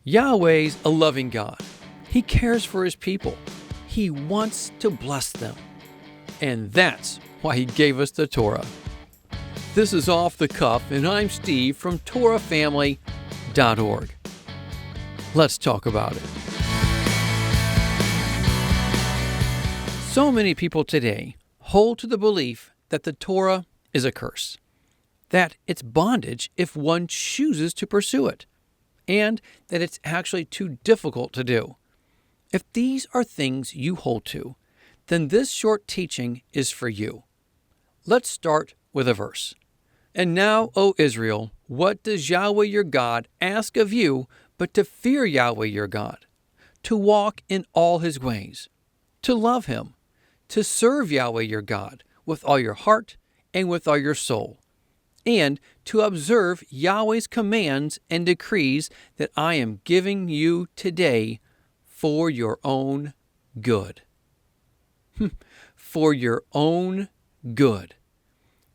Yahweh's a loving God. He cares for his people. He wants to bless them. And that's why he gave us the Torah. This is Off the Cuff, and I'm Steve from TorahFamily.org. Let's talk about it. So many people today hold to the belief that the Torah is a curse, that it's bondage if one chooses to pursue it, and that it's actually too difficult to do. If these are things you hold to, then this short teaching is for you. Let's start with a verse. And now, O Israel, what does Yahweh your God ask of you but to fear Yahweh your God, to walk in all his ways, to love him, to serve Yahweh your God with all your heart and with all your soul, and to observe Yahweh's commands and decrees that I am giving you today for your own good. For your own good.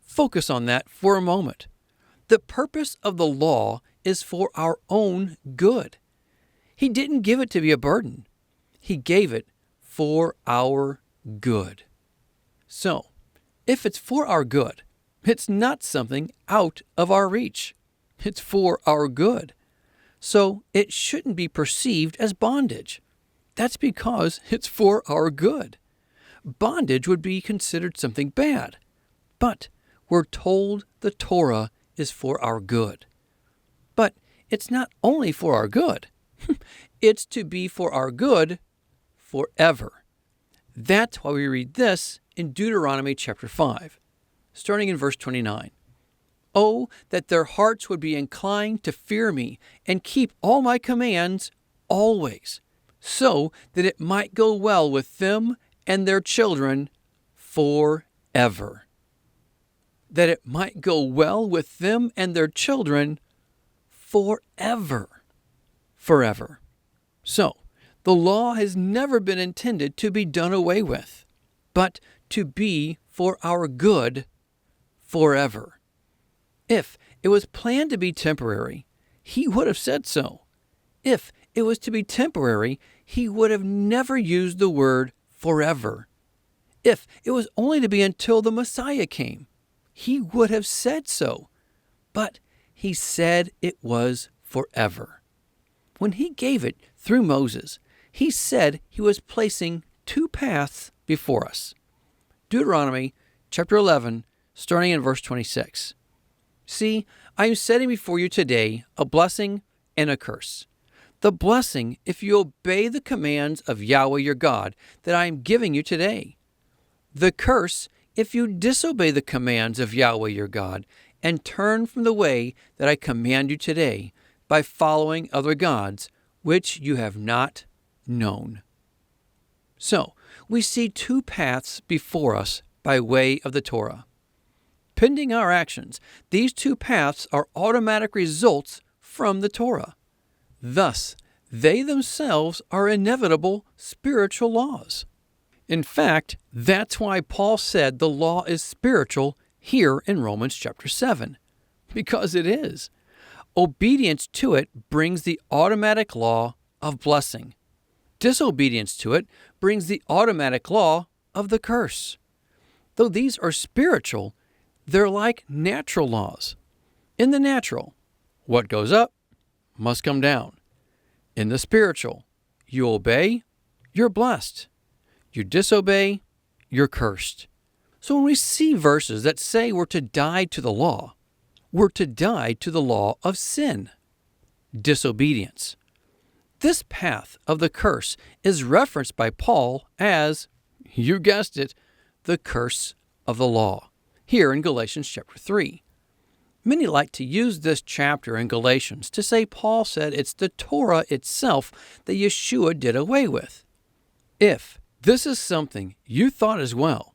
Focus on that for a moment. The purpose of the law is for our own good. He didn't give it to be a burden. He gave it for our good. So, if it's for our good, it's not something out of our reach. It's for our good. So it shouldn't be perceived as bondage. That's because it's for our good. Bondage would be considered something bad. But we're told the Torah is for our good. But it's not only for our good. It's to be for our good forever. That's why we read this in Deuteronomy chapter 5. Starting in verse 29. Oh, that their hearts would be inclined to fear me and keep all my commands always, so that it might go well with them and their children forever. That it might go well with them and their children forever. Forever. So, the law has never been intended to be done away with, but to be for our good forever. If it was planned to be temporary, he would have said so. If it was to be temporary, he would have never used the word forever. If it was only to be until the Messiah came, he would have said so. But he said it was forever. When he gave it through Moses, he said he was placing two paths before us. Deuteronomy chapter 11, starting in verse 26. See, I am setting before you today a blessing and a curse. The blessing if you obey the commands of Yahweh your God that I am giving you today. The curse if you disobey the commands of Yahweh your God and turn from the way that I command you today by following other gods which you have not known. So, we see two paths before us by way of the Torah. Pending our actions, these two paths are automatic results from the Torah. Thus, they themselves are inevitable spiritual laws. In fact, that's why Paul said the law is spiritual here in Romans chapter 7, because it is. Obedience to it brings the automatic law of blessing. Disobedience to it brings the automatic law of the curse. Though these are spiritual, they're like natural laws. In the natural, what goes up must come down. In the spiritual, you obey, you're blessed. You disobey, you're cursed. So when we see verses that say we're to die to the law, we're to die to the law of sin, disobedience. This path of the curse is referenced by Paul as, you guessed it, the curse of the law, here in Galatians chapter 3. Many like to use this chapter in Galatians to say Paul said it's the Torah itself that Yeshua did away with. If this is something you thought as well,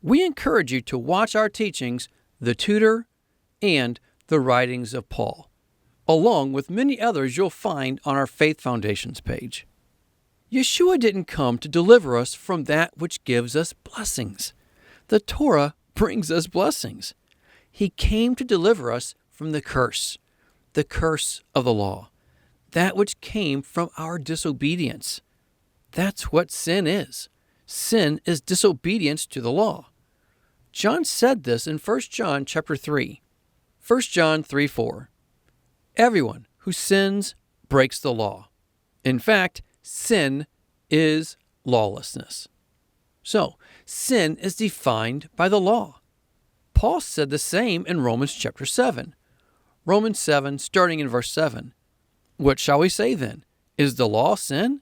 we encourage you to watch our teachings, The Tutor and The Writings of Paul, along with many others you'll find on our Faith Foundations page. Yeshua didn't come to deliver us from that which gives us blessings. The Torah brings us blessings. He came to deliver us from the curse of the law. that which came from our disobedience. That's what sin is. Sin is disobedience to the law. John said this in 1 John chapter 3. 1 John 3:4. Everyone who sins breaks the law. In fact, sin is lawlessness. So, sin is defined by the law. Paul said the same in Romans chapter 7. Romans 7, starting in verse 7. What shall we say then? Is the law sin?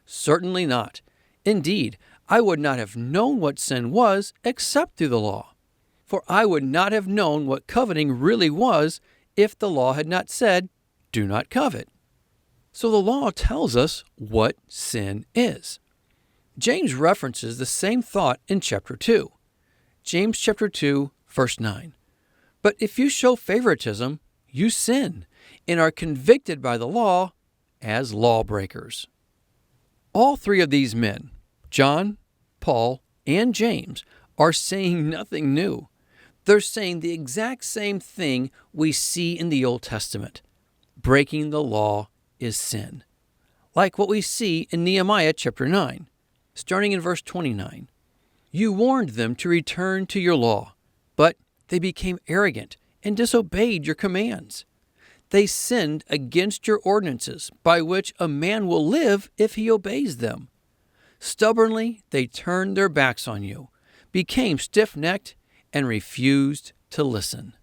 Certainly not. Indeed, I would not have known what sin was except through the law. For I would not have known what coveting really was if the law had not said, do not covet. So the law tells us what sin is. James references the same thought in chapter 2. James chapter 2, verse 9. But if you show favoritism, you sin and are convicted by the law as lawbreakers. All three of these men, John, Paul, and James, are saying nothing new. They're saying the exact same thing we see in the Old Testament. Breaking the law is sin. Like what we see in Nehemiah chapter 9, starting in verse 29. You warned them to return to your law, but they became arrogant and disobeyed your commands. They sinned against your ordinances, by which a man will live if he obeys them. Stubbornly, they turned their backs on you, became stiff-necked, and refused to listen.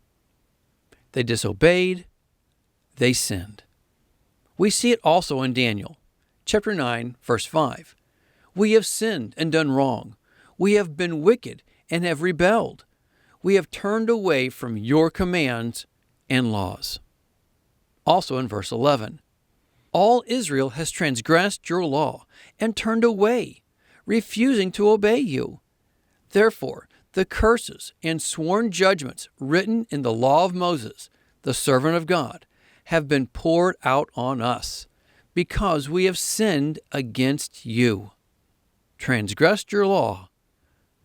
They disobeyed, they sinned. We see it also in Daniel, chapter 9, verse 5. We have sinned and done wrong. We have been wicked and have rebelled. We have turned away from your commands and laws. Also in verse 11, all Israel has transgressed your law and turned away, refusing to obey you. Therefore, the curses and sworn judgments written in the law of Moses, the servant of God, have been poured out on us, because we have sinned against you, transgressed your law,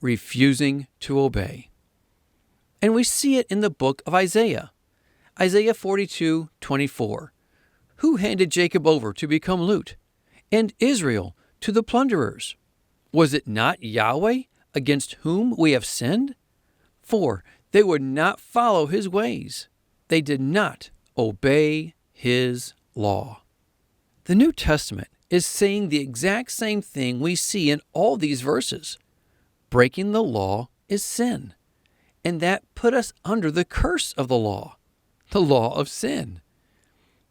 refusing to obey. And we see it in the book of Isaiah. Isaiah 42:24. Who handed Jacob over to become loot, and Israel to the plunderers? Was it not Yahweh against whom we have sinned? For they would not follow his ways. They did not obey his law. The New Testament is saying the exact same thing we see in all these verses. Breaking the law is sin, and that put us under the curse of the law of sin.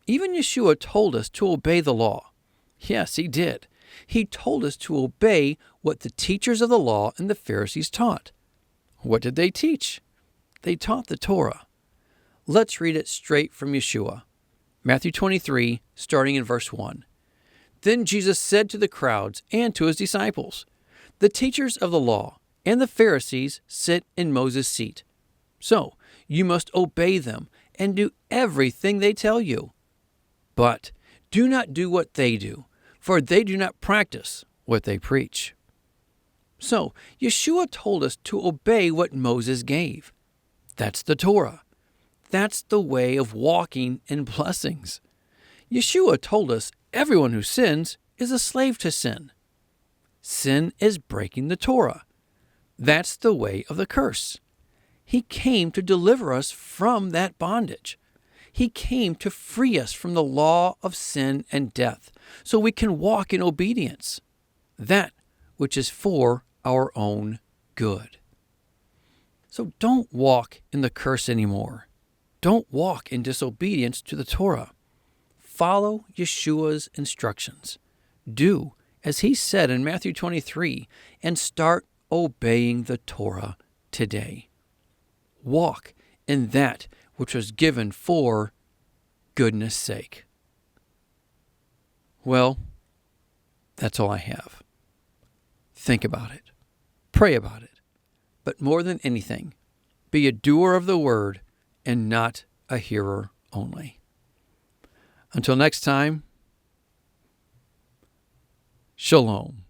Even Yeshua told us to obey the law. Yes, he did. He told us to obey what the teachers of the law and the Pharisees taught. What did they teach? They taught the Torah. Let's read it straight from Yeshua. Matthew 23, starting in verse 1. Then Jesus said to the crowds and to his disciples, the teachers of the law and the Pharisees sit in Moses' seat. So you must obey them and do everything they tell you. But do not do what they do, for they do not practice what they preach. So Yeshua told us to obey what Moses gave. That's the Torah. That's the way of walking in blessings. Yeshua told us everyone who sins is a slave to sin. Sin is breaking the Torah. That's the way of the curse. He came to deliver us from that bondage. He came to free us from the law of sin and death, so we can walk in obedience, that which is for our own good. So don't walk in the curse anymore. Don't walk in disobedience to the Torah. Follow Yeshua's instructions. Do as he said in Matthew 23, and start obeying the Torah today. Walk in that which was given for goodness sake. Well, that's all I have. Think about it. Pray about it. But more than anything, be a doer of the word and not a hearer only. Until next time, Shalom.